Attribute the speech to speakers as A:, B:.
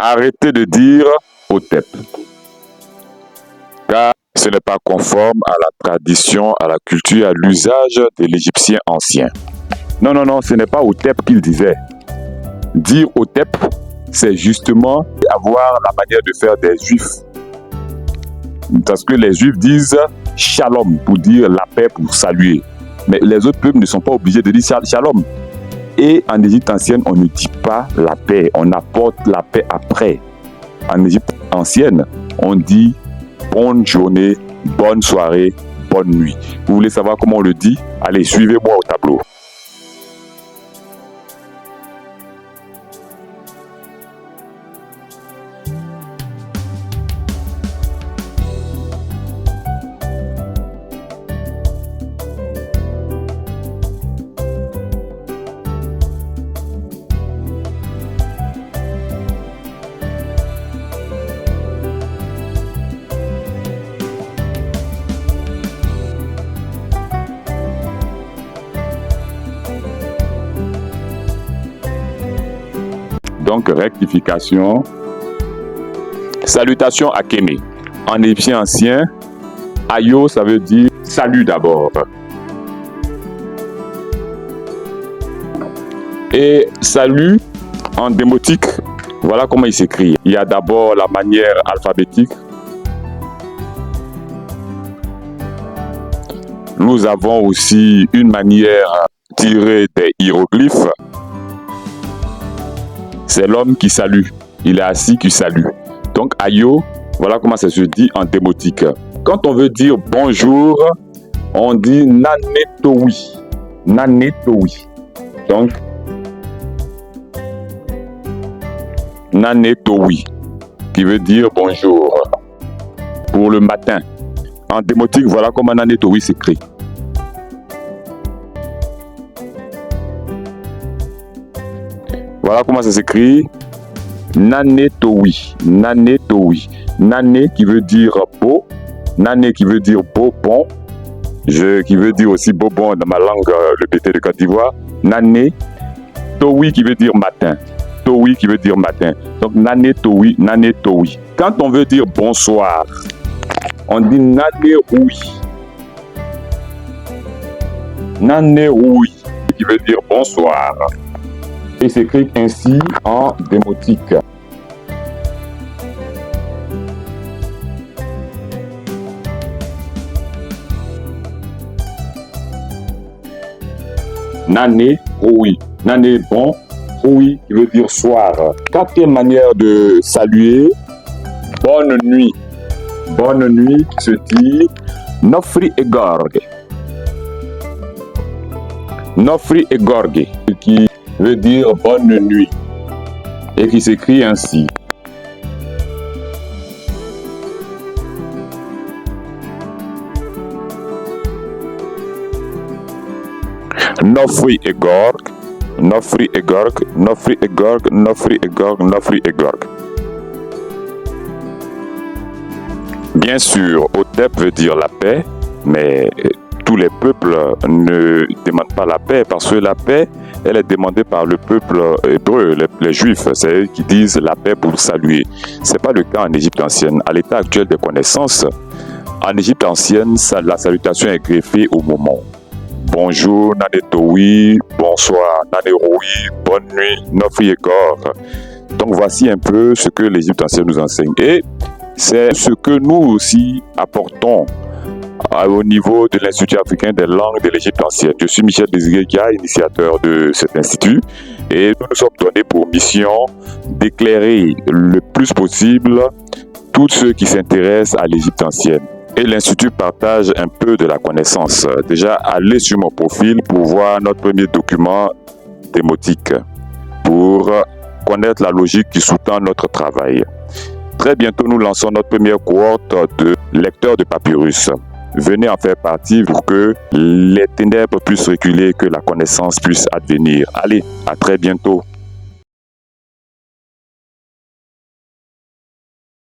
A: Arrêtez de dire Hotep, car ce n'est pas conforme à la tradition, à la culture, à l'usage de l'Égyptien ancien. Non, non, non, ce n'est pas Hotep qu'il disait. Dire Hotep, c'est justement avoir la manière de faire des Juifs. Parce que les Juifs disent Shalom pour dire la paix, pour saluer. Mais les autres peuples ne sont pas obligés de dire Shalom. Et en Égypte ancienne, on ne dit pas la paix, on apporte la paix après. En Égypte ancienne, on dit bonne journée, bonne soirée, bonne nuit. Vous voulez savoir comment on le dit? Allez, suivez-moi au tableau. Donc, rectification. Salutation à Kéné. En égyptien ancien, Ayo, ça veut dire salut d'abord. Et salut, en démotique, voilà comment il s'écrit. Il y a d'abord la manière alphabétique. Nous avons aussi une manière tirée des hiéroglyphes. C'est l'homme qui salue. Il est assis qui salue. Donc, Ayo, voilà comment ça se dit en démotique. Quand on veut dire bonjour, on dit Nanetowi. Nanetowi. Donc, Nanetowi, qui veut dire bonjour. Pour le matin. En démotique, voilà comment Nanetowi s'écrit. Voilà comment ça s'écrit. Nanetowi. Nanetowi. Nané qui veut dire beau. Nané qui veut dire beau, bon. Qui veut dire aussi beau, bon dans ma langue, le BT de Côte d'Ivoire. Nané. Towi qui veut dire matin. Towi qui veut dire matin. Donc Nanetowi, Nanetowi. Quand on veut dire bonsoir, on dit Nanéoui. Nanéoui qui veut dire bonsoir. Et s'écrit ainsi en démotique. Nané, oui. Nané, bon. Oui, qui veut dire soir. Quatrième manière de saluer, bonne nuit. Bonne nuit qui se dit Nofri et Gorge. Nofri et Gorge, qui veut dire bonne nuit et qui s'écrit ainsi. Nofri et Gorge, Nofri et Gorge, Nofri et Gorge, Nofri et Gorge, Nofri et Gorge. Bien sûr, Hotep veut dire la paix, mais tous les peuples ne demandent pas la paix parce que la paix, elle est demandée par le peuple hébreu, les juifs, c'est eux qui disent la paix pour saluer. Ce n'est pas le cas en Égypte ancienne. À l'état actuel des connaissances, en Égypte ancienne, la salutation est greffée au moment. Bonjour, Nanetowi, bonsoir, Nanéroui, bonne nuit, Nofri et Gorge. Donc voici un peu ce que l'Égypte ancienne nous enseigne. Et c'est ce que nous aussi apportons au niveau de l'Institut africain des langues de l'Égypte ancienne. Je suis Michel Désiré Dia, initiateur de cet institut, et nous nous sommes donnés pour mission d'éclairer le plus possible tous ceux qui s'intéressent à l'Égypte ancienne. Et l'Institut partage un peu de la connaissance. Déjà, allez sur mon profil pour voir notre premier document démotique, pour connaître la logique qui sous-tend notre travail. Très bientôt, nous lançons notre première cohorte de lecteurs de papyrus. Venez en faire partie pour que les ténèbres puissent reculer, que la connaissance puisse advenir. Allez, à très bientôt.